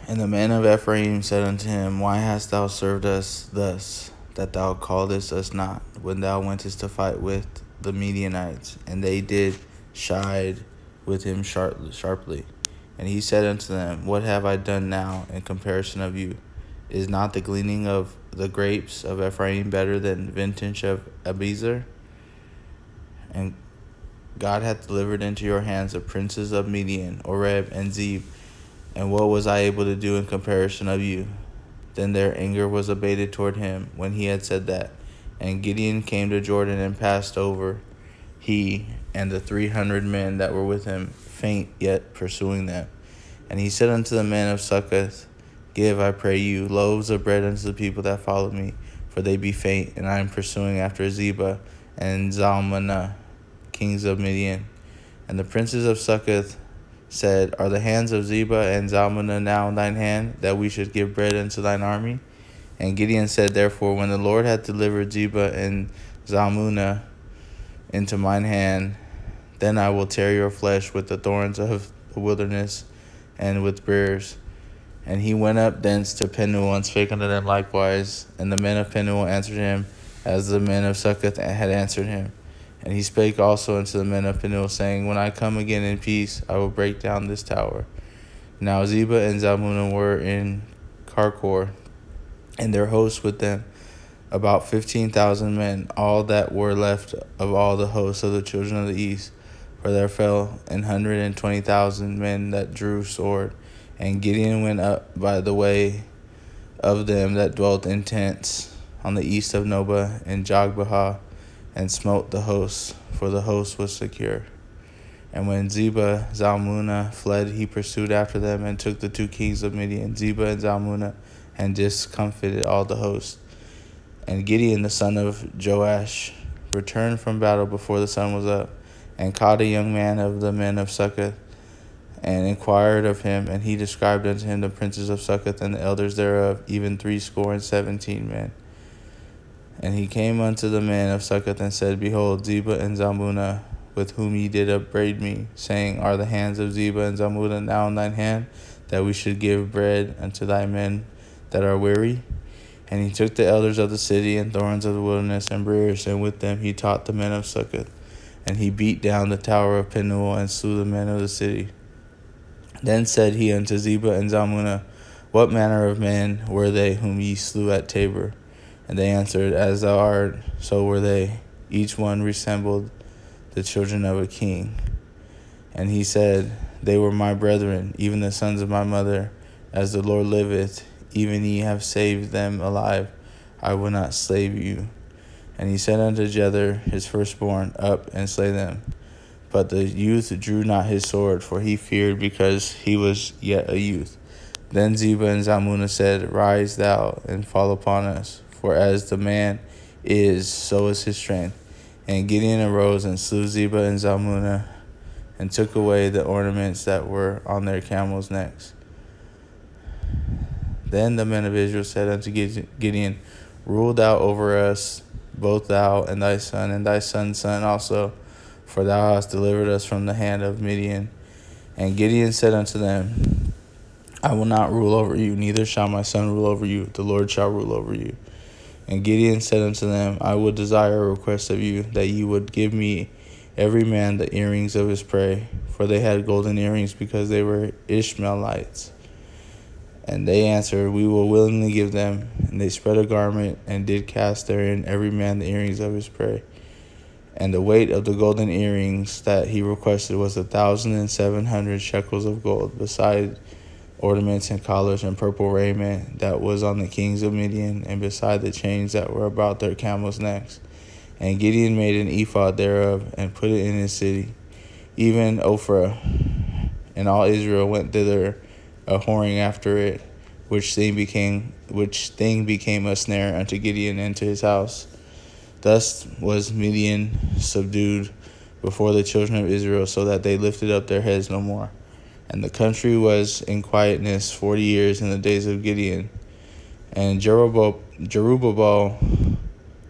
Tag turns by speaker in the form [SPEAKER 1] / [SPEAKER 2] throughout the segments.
[SPEAKER 1] And the men of Ephraim said unto him, Why hast thou served us thus, that thou calledst us not, when thou wentest to fight with the Midianites? And they did chide with him sharply. And he said unto them, What have I done now in comparison of you? Is not the gleaning of the grapes of Ephraim better than vintage of Abiezer? And God hath delivered into your hands the princes of Midian, Oreb and Zeb. And what was I able to do in comparison of you? Then their anger was abated toward him when he had said that. And Gideon came to Jordan and passed over, he and the 300 men that were with him, faint yet pursuing them. And he said unto the men of Succoth, Give, I pray you, loaves of bread unto the people that follow me, for they be faint, and I am pursuing after Zebah and Zalmunna, kings of Midian. And the princes of Succoth said, Are the hands of Zebah and Zalmunna now in thine hand, that we should give bread unto thine army? And Gideon said, Therefore, when the Lord hath delivered Zebah and Zalmunna into mine hand, then I will tear your flesh with the thorns of the wilderness and with briars. And he went up thence to Penuel and spake unto them likewise. And the men of Penuel answered him as the men of Succoth had answered him. And he spake also unto the men of Penuel, saying, When I come again in peace, I will break down this tower. Now Zebah and Zalmunna were in Karkor, and their hosts with them, about 15,000 men, all that were left of all the hosts of the children of the east. For there fell 120,000 men that drew sword. And Gideon went up by the way of them that dwelt in tents on the east of Nobah and Jogbehah, and smote the host, for the host was secure. And when Zalmunna fled, he pursued after them, and took the 2 kings of Midian, Zebah and Zalmunna, and discomfited all the host. And Gideon the son of Joash returned from battle before the sun was up, and caught a young man of the men of Succoth, and inquired of him, and he described unto him the princes of Succoth and the elders thereof, even 17 men. And he came unto the men of Succoth and said, Behold, Zebah and Zalmunna, with whom ye did upbraid me, saying, Are the hands of Zebah and Zalmunna now in thine hand, that we should give bread unto thy men that are weary? And he took the elders of the city and thorns of the wilderness and briars, and with them he taught the men of Succoth. And he beat down the tower of Penuel and slew the men of the city. Then said he unto Zebah and Zalmunna, What manner of men were they whom ye slew at Tabor? And they answered, As thou art, so were they. Each one resembled the children of a king. And he said, They were my brethren, even the sons of my mother. As the Lord liveth, even ye have saved them alive. I will not slay you. And he said unto Jether, his firstborn, Up and slay them. But the youth drew not his sword, for he feared, because he was yet a youth. Then Zebah and Zalmunna said, Rise thou, and fall upon us. For as the man is, so is his strength. And Gideon arose and slew Zebah and Zalmunna, and took away the ornaments that were on their camels' necks. Then the men of Israel said unto Gideon, Rule thou over us, both thou and thy son's son also, for thou hast delivered us from the hand of Midian. And Gideon said unto them, I will not rule over you, neither shall my son rule over you. The Lord shall rule over you. And Gideon said unto them, I would desire a request of you, that ye would give me every man the earrings of his prey. For they had golden earrings, because they were Ishmaelites. And they answered, We will willingly give them. And they spread a garment, and did cast therein every man the earrings of his prey. And the weight of the golden earrings that he requested was 1,700 shekels of gold, beside ornaments and collars and purple raiment that was on the kings of Midian, and beside the chains that were about their camels' necks. And Gideon made an ephod thereof, and put it in his city. Even Ophrah and all Israel went thither a whoring after it, which thing became a snare unto Gideon and to his house. Thus was Midian subdued before the children of Israel, so that they lifted up their heads no more. And the country was in quietness 40 years in the days of Gideon. And Jerubbaal,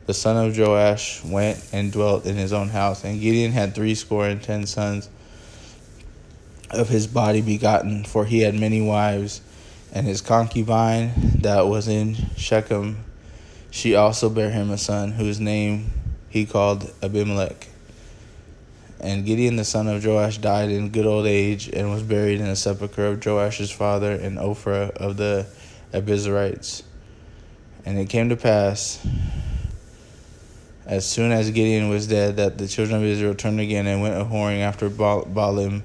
[SPEAKER 1] the son of Joash, went and dwelt in his own house. And Gideon had 70 sons of his body begotten, for he had many wives. And his concubine that was in Shechem, she also bare him a son, whose name he called Abimelech. And Gideon the son of Joash died in good old age, and was buried in the sepulchre of Joash's father in Ophrah of the Abizarites. And it came to pass, as soon as Gideon was dead, that the children of Israel turned again and went a-whoring after Baalim,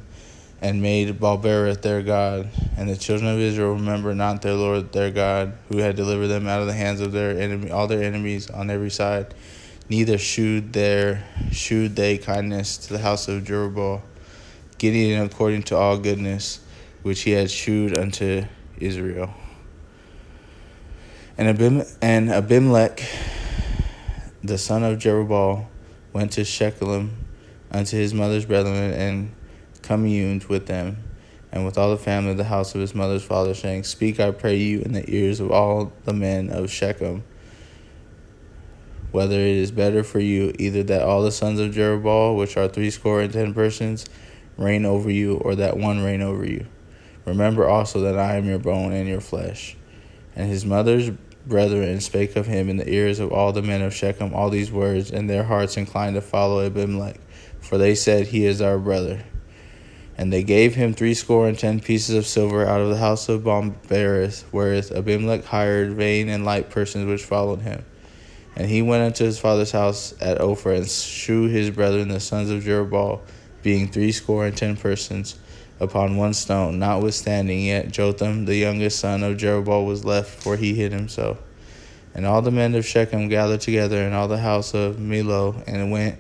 [SPEAKER 1] and made Baalberith their god. And the children of Israel remembered not their Lord their God, who had delivered them out of the hands of all their enemies on every side. Neither shewed they kindness to the house of Jerubbaal, Gideon according to all goodness which he had shewed unto Israel. And Abimelech, the son of Jerubbaal, went to Shechem unto his mother's brethren, and communed with them, and with all the family of the house of his mother's father, saying, Speak, I pray you, in the ears of all the men of Shechem, whether it is better for you, either that all the sons of Jerubbaal, which are 70 persons, reign over you, or that one reign over you. Remember also that I am your bone and your flesh. And his mother's brethren spake of him in the ears of all the men of Shechem all these words, and their hearts inclined to follow Abimelech, for they said, He is our brother. And they gave him 70 pieces of silver out of the house of Baalberith, wherewith Abimelech hired vain and light persons which followed him. And he went unto his father's house at Ophrah, and shew his brethren the sons of Jerubbaal, being 70 persons, upon one stone. Notwithstanding, yet Jotham the youngest son of Jerubbaal was left, for he hid himself. And all the men of Shechem gathered together, and all the house of Millo, and went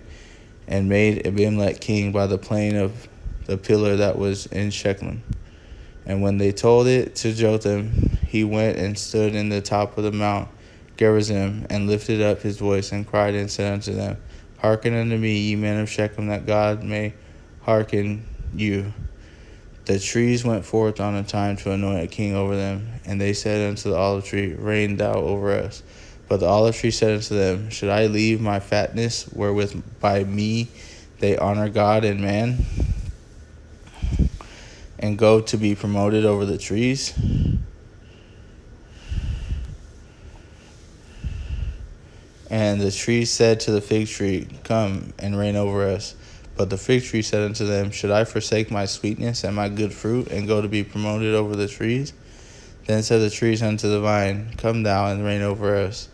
[SPEAKER 1] and made Abimelech king by the plain of the pillar that was in Shechem. And when they told it to Jotham, he went and stood in the top of the mount Gerizim, and lifted up his voice, and cried, and said unto them, Hearken unto me, ye men of Shechem, that God may hearken you. The trees went forth on a time to anoint a king over them. And they said unto the olive tree, Reign thou over us. But the olive tree said unto them, Should I leave my fatness, wherewith by me they honor God and man, and go to be promoted over the trees? And the tree said to the fig tree, Come and reign over us. But the fig tree said unto them, Should I forsake my sweetness and my good fruit, and go to be promoted over the trees? Then said the trees unto the vine, Come thou and reign over us.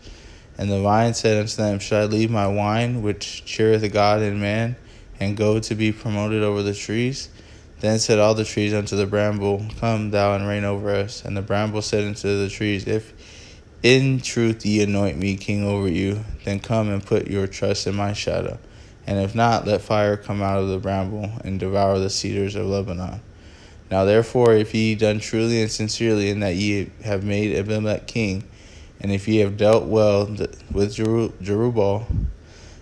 [SPEAKER 1] And the vine said unto them, Should I leave my wine, which cheereth God and man, and go to be promoted over the trees? Then said all the trees unto the bramble, Come thou and reign over us. And the bramble said unto the trees, If in truth ye anoint me king over you, then come and put your trust in my shadow. And if not, let fire come out of the bramble, and devour the cedars of Lebanon. Now therefore, if ye done truly and sincerely, in that ye have made Abimelech king, and if ye have dealt well with Jerubbaal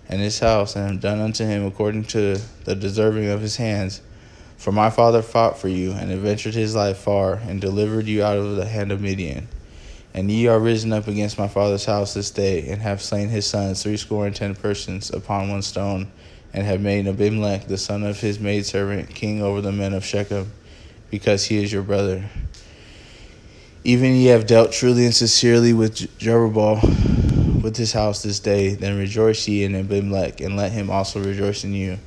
[SPEAKER 1] and his house, and have done unto him according to the deserving of his hands, for my father fought for you, and adventured his life far, and delivered you out of the hand of Midian. And ye are risen up against my father's house this day, and have slain his sons 70 persons upon one stone, and have made Abimelech the son of his maidservant king over the men of Shechem, because he is your brother. Even ye have dealt truly and sincerely with Jerubbaal, with his house this day. Then rejoice ye in Abimelech, and let him also rejoice in you.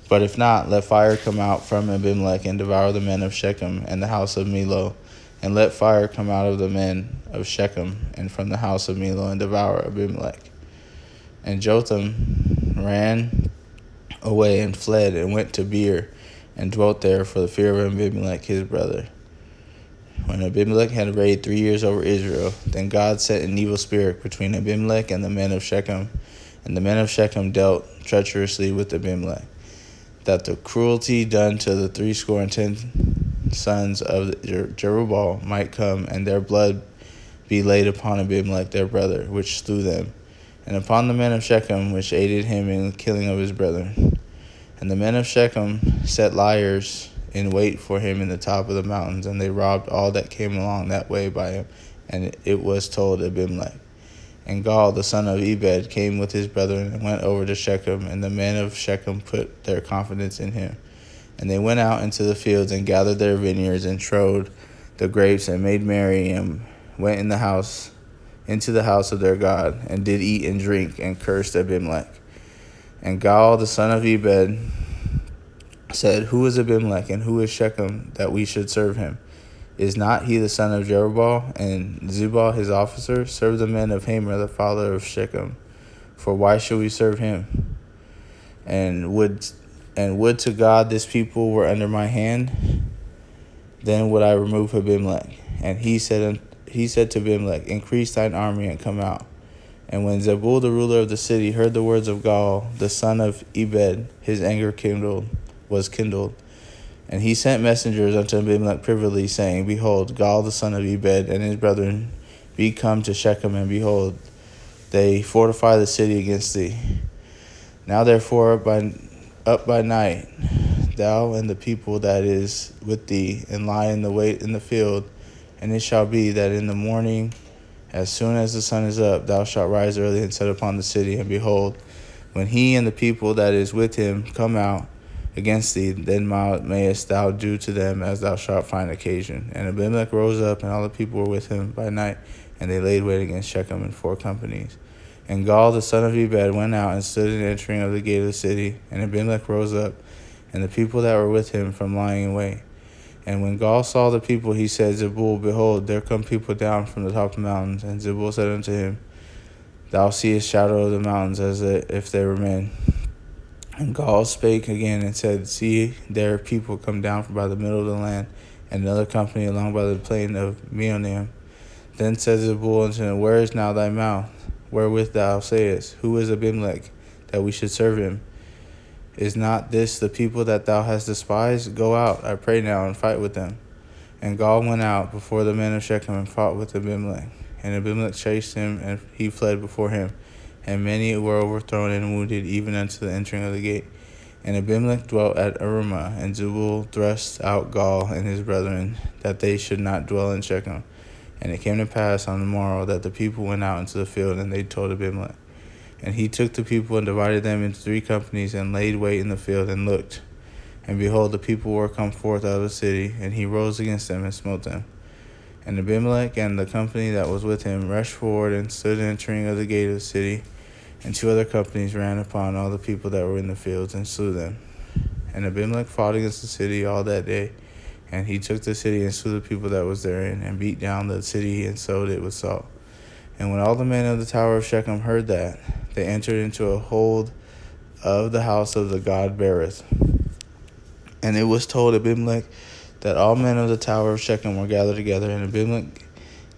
[SPEAKER 1] But if not, let fire come out from Abimelech, and devour the men of Shechem and the house of Millo. And let fire come out of the men of Shechem and from the house of Millo, and devour Abimelech. And Jotham ran away and fled, and went to Beer, and dwelt there for the fear of Abimelech his brother. When Abimelech had reigned 3 years over Israel, then God set an evil spirit between Abimelech and the men of Shechem, and the men of Shechem dealt treacherously with Abimelech, that the cruelty done to the 70 sons of Jerubbaal might come, and their blood be laid upon Abimelech their brother, which slew them, and upon the men of Shechem, which aided him in the killing of his brethren. And the men of Shechem set liers in wait for him in the top of the mountains, and they robbed all that came along that way by him. And it was told Abimelech. And Gaal the son of Ebed came with his brethren, and went over to Shechem, and the men of Shechem put their confidence in him. And they went out into the fields, and gathered their vineyards, and trode the grapes, and made merry, and went into the house of their God, and did eat and drink, and cursed Abimelech. And Gaal the son of Ebed said, Who is Abimelech, and who is Shechem, that we should serve him? Is not he the son of Jerubbaal? And Zebul his officer? Serve the men of Hamor, the father of Shechem. For why should we serve him? And would to God this people were under my hand, then would I remove Abimelech. And he said to Abimelech, Increase thine army and come out. And when Zebul the ruler of the city heard the words of Gaal the son of Ebed, his anger was kindled. And he sent messengers unto Abimelech privily, saying, Behold, Gaal the son of Ebed and his brethren be come to Shechem, and behold, they fortify the city against thee. Now therefore up by night, thou and the people that is with thee, and lie in the wait in the field. And it shall be that in the morning, as soon as the sun is up, thou shalt rise early and set upon the city. And behold, when he and the people that is with him come out against thee, then mayest thou do to them as thou shalt find occasion. And Abimelech rose up, and all the people were with him by night, and they laid wait against Shechem in 4 companies. And Gaal the son of Ebed went out and stood in the entering of the gate of the city. And Abimelech rose up, and the people that were with him from lying in wait. And when Gaal saw the people, he said, Zebul, behold, there come people down from the top of the mountains. And Zebul said unto him, Thou seest shadow of the mountains, as if they were men. And Gaal spake again and said, See, there people come down from by the middle of the land, and another company along by the plain of Meonim. Then said Zebul unto him, Where is now thy mouth, wherewith thou sayest, Who is Abimelech, that we should serve him? Is not this the people that thou hast despised? Go out, I pray now, and fight with them. And Gaal went out before the men of Shechem and fought with Abimelech. And Abimelech chased him, and he fled before him. And many were overthrown and wounded, even unto the entering of the gate. And Abimelech dwelt at Arumah, and Zebul thrust out Gaal and his brethren, that they should not dwell in Shechem. And it came to pass on the morrow that the people went out into the field, and they told Abimelech. And he took the people and divided them into 3 companies, and laid wait in the field, and looked. And behold, the people were come forth out of the city, and he rose against them and smote them. And Abimelech and the company that was with him rushed forward and stood entering of the gate of the city. And 2 other companies ran upon all the people that were in the fields and slew them. And Abimelech fought against the city all that day. And he took the city and slew the people that was therein, and beat down the city and sowed it with salt. And when all the men of the tower of Shechem heard that, they entered into a hold of the house of the god Berith. And it was told Abimelech that all men of the tower of Shechem were gathered together. And Abimelech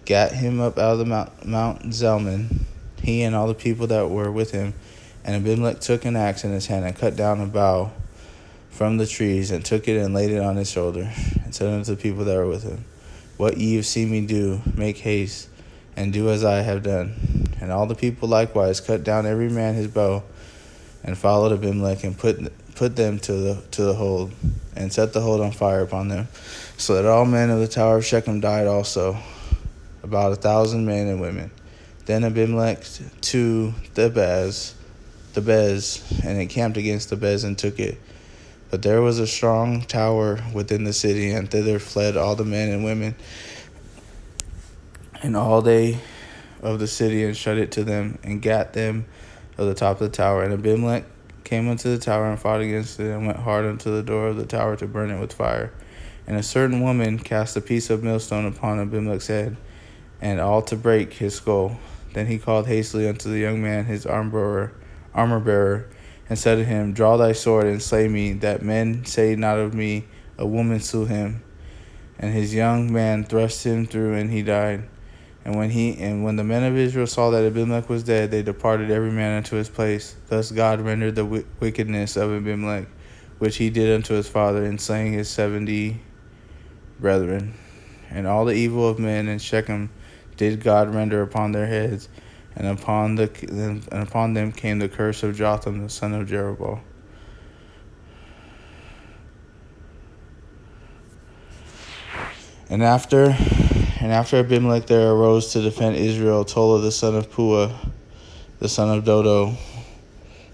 [SPEAKER 1] gat him up out of the Mount Zalmon, he and all the people that were with him. And Abimelech took an axe in his hand, and cut down a bough from the trees, and took it and laid it on his shoulder, and said unto the people that were with him, What ye have seen me do, make haste, and do as I have done. And all the people likewise cut down every man his bow, and followed Abimelech, and put them to the hold, and set the hold on fire upon them, so that all men of the tower of Shechem died also, about 1,000 men and women. Then Abimelech to Thebez, and encamped against Thebez, and took it. But there was a strong tower within the city, and thither fled all the men and women, and all they of the city, and shut it to them, and gat them of the top of the tower. And Abimelech came unto the tower, and fought against it, and went hard unto the door of the tower to burn it with fire. And a certain woman cast a piece of millstone upon Abimelech's head, and all to break his skull. Then he called hastily unto the young man his armor bearer, and said to him, Draw thy sword, and slay me, that men say not of me, A woman slew him. And his young man thrust him through, and he died. And when the men of Israel saw that Abimelech was dead, they departed every man unto his place. Thus God rendered the wickedness of Abimelech, which he did unto his father, in slaying his 70 brethren. And all the evil of men in Shechem did God render upon their heads, and upon them came the curse of Jotham the son of Jerubbaal. And after Abimelech there arose to defend Israel Tola the son of Puah, the son of Dodo,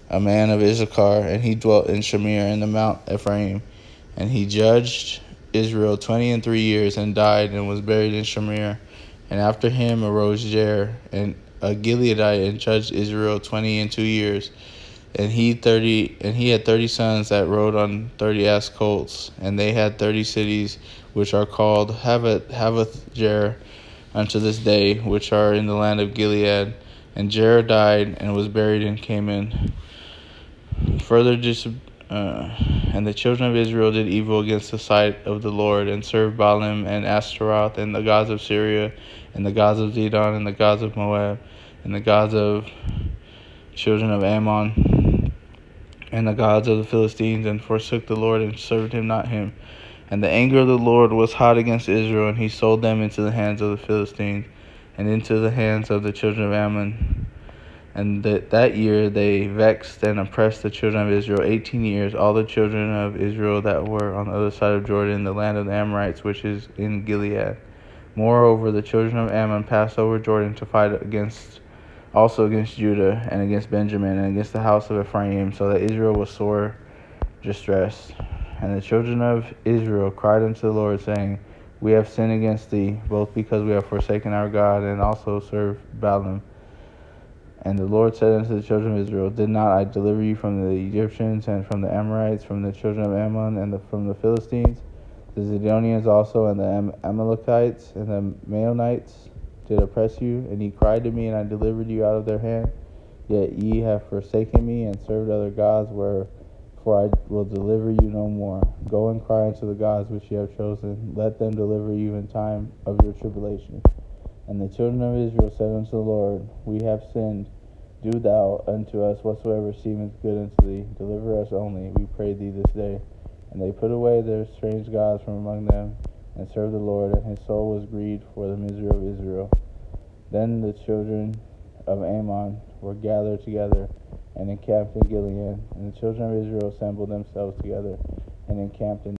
[SPEAKER 1] a man of Issachar, and he dwelt in Shamir in the Mount Ephraim. And he judged Israel 23 years, and died, and was buried in Shamir. And after him arose Jair, and a Gileadite, and judged Israel 22 years. And he had 30 sons that rode on 30 ass colts, and they had 30 cities, which are called Havoth Jair unto this day, which are in the land of Gilead. And Jair died, and was buried in Canaan. And the children of Israel did evil against the sight of the Lord, and served Baalim and Ashtaroth, and the gods of Syria, and the gods of Zidon, and the gods of Moab, and the gods of children of Ammon, and the gods of the Philistines, and forsook the Lord, and served him not him. And the anger of the Lord was hot against Israel, and he sold them into the hands of the Philistines, and into the hands of the children of Ammon. And that year they vexed and oppressed the children of Israel 18 years, all the children of Israel that were on the other side of Jordan, the land of the Amorites, which is in Gilead. Moreover, the children of Ammon passed over Jordan to fight also against Judah, and against Benjamin, and against the house of Ephraim, so that Israel was sore distressed. And the children of Israel cried unto the Lord, saying, We have sinned against thee, both because we have forsaken our God, and also served Baalim. And the Lord said unto the children of Israel, Did not I deliver you from the Egyptians, and from the Amorites, from the children of Ammon, and from the Philistines? The Zidonians also, and the Amalekites, and the Maonites did oppress you, and ye cried to me, and I delivered you out of their hand. Yet ye have forsaken me, and served other gods, wherefore I will deliver you no more. Go and cry unto the gods which ye have chosen. Let them deliver you in time of your tribulation. And the children of Israel said unto the Lord, We have sinned. Do thou unto us whatsoever seemeth good unto thee. Deliver us only, we pray thee, this day. And they put away their strange gods from among them, and served the Lord, and his soul was grieved for the misery of Israel. Then the children of Ammon were gathered together, and encamped in Gilead. And the children of Israel assembled themselves together, and encamped in